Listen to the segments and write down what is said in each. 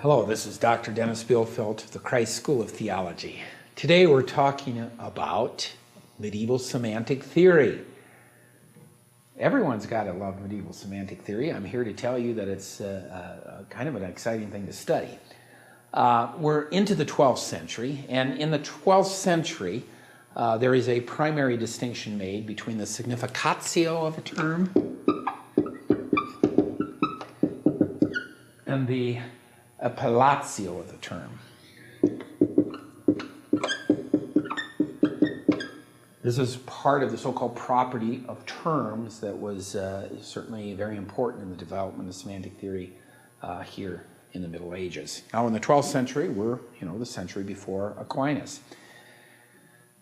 Hello, this is Dr. Dennis Bielfeldt of the Christ School of Theology. Today we're talking about medieval semantic theory. Everyone's got to love medieval semantic theory. I'm here to tell you that it's kind of an exciting thing to study. We're into the 12th century, and in the 12th century there is a primary distinction made between the significatio of a term and the Palacio of the term. This is part of the so-called property of terms that was certainly very important in the development of semantic theory here in the Middle Ages. Now in the 12th century, we're the century before Aquinas.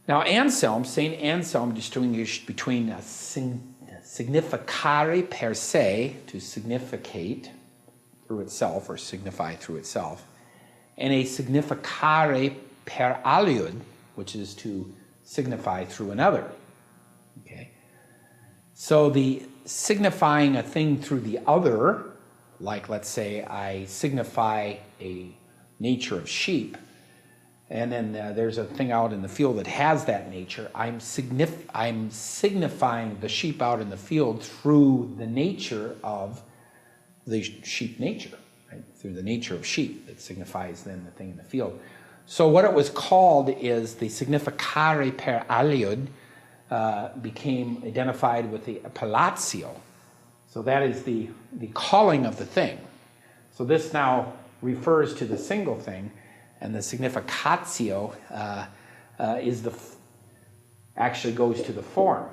Now Anselm, St. Anselm distinguished between a significare per se, to significate through itself or signify through itself, and a significare per aliud, which is to signify through another. Okay, so the signifying a thing through the other, like let's say I signify a nature of sheep, and then there's a thing out in the field that has that nature. I'm signifying the sheep out in the field through the nature of the sheep nature, right? Through the nature of sheep that signifies then the thing in the field. So what it was called is the significare per aliud became identified with the Palacio. So that is the calling of the thing. So this now refers to the single thing, and the significatio actually goes to the form.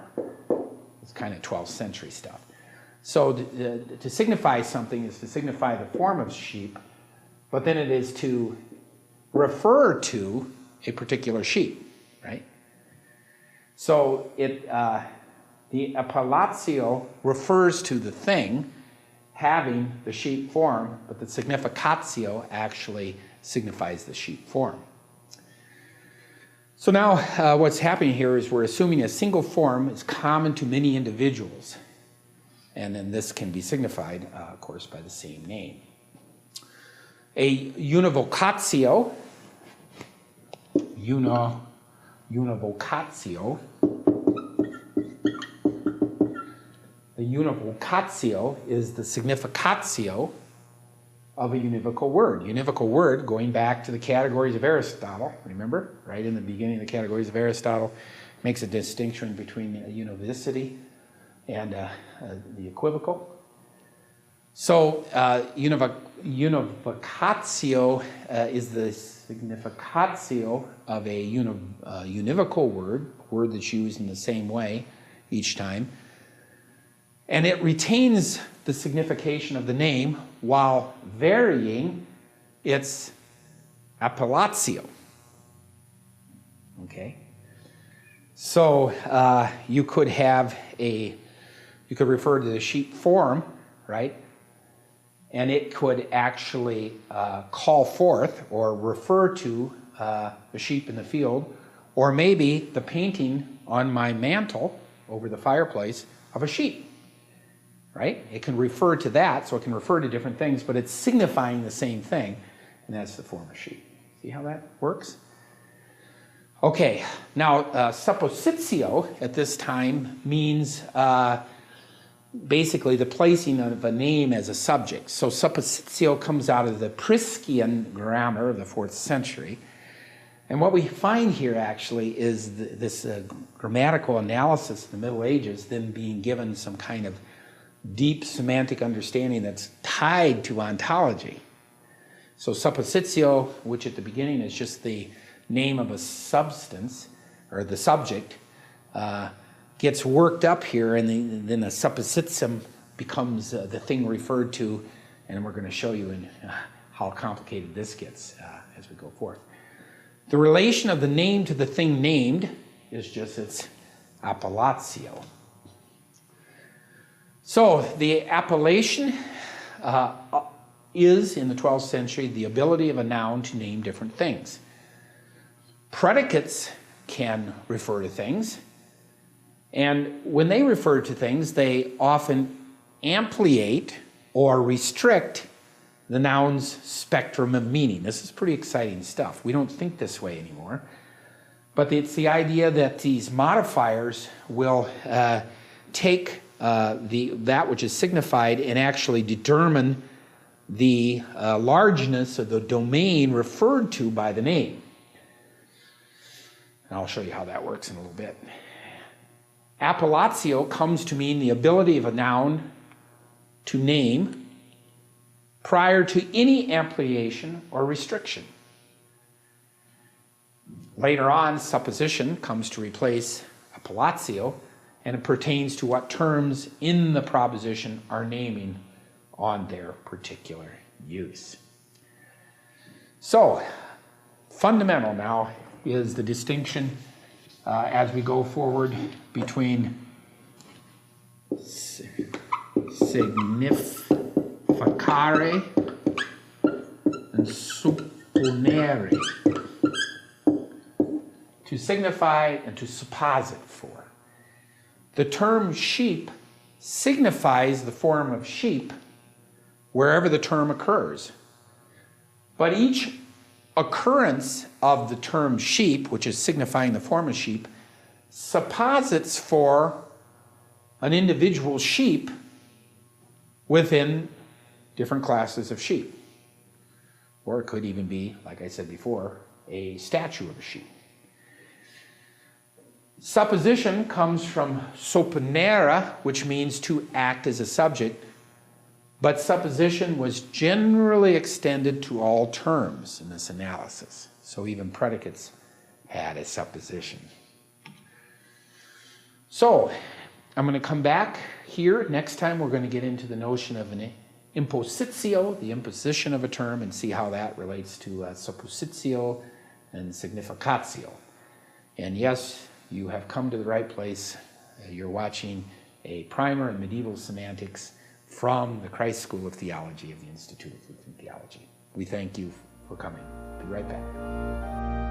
It's kind of 12th century stuff. So to signify something is to signify the form of sheep, but then it is to refer to a particular sheep, right? So the Palacio refers to the thing having the sheep form, but the significatio actually signifies the sheep form. So now what's happening here is we're assuming a single form is common to many individuals. And then this can be signified, of course, by the same name. A univocatio, the univocatio is the significatio of a univocal word. Univocal word, going back to the categories of Aristotle, remember, right in the beginning of the categories of Aristotle, makes a distinction between univocity and the equivocal. So univocatio is the significatio of a univocal word that's used in the same way each time. And it retains the signification of the name while varying its appellatio. Okay? So you could have you could refer to the sheep form, right? And it could actually call forth or refer to the sheep in the field, or maybe the painting on my mantle over the fireplace of a sheep, right? It can refer to that, so it can refer to different things, but it's signifying the same thing, and that's the form of sheep. See how that works? Okay, now suppositio at this time means basically the placing of a name as a subject. So suppositio comes out of the Priscian grammar of the 4th century. And what we find here actually is this grammatical analysis in the Middle Ages then being given some kind of deep semantic understanding that's tied to ontology. So suppositio, which at the beginning is just the name of a substance, or the subject, gets worked up here, and then the suppositium becomes the thing referred to, and we're going to show you how complicated this gets as we go forth. The relation of the name to the thing named is just its appellatio. So the appellation is, in the 12th century, the ability of a noun to name different things. Predicates can refer to things, and when they refer to things, they often ampliate or restrict the noun's spectrum of meaning. This is pretty exciting stuff. We don't think this way anymore. But it's the idea that these modifiers will take that which is signified and actually determine the largeness of the domain referred to by the name. And I'll show you how that works in a little bit. Appellatio comes to mean the ability of a noun to name prior to any ampliation or restriction. Later on, supposition comes to replace appellatio, and it pertains to what terms in the proposition are naming on their particular use. So, fundamental now is the distinction as we go forward between significare and supponere. To signify and to supposit for. The term sheep signifies the form of sheep wherever the term occurs. But each occurrence of the term sheep, which is signifying the form of sheep, supposits for an individual sheep within different classes of sheep. Or it could even be, like I said before, a statue of a sheep. Supposition comes from supponere, which means to act as a subject, but supposition was generally extended to all terms in this analysis. So even predicates had a supposition. So I'm going to come back here. Next time we're going to get into the notion of an impositio, the imposition of a term, and see how that relates to suppositio and significatio. And yes, you have come to the right place. You're watching a primer in medieval semantics from the Christ School of Theology of the Institute of Lutheran Theology. We thank you for coming. Be right back.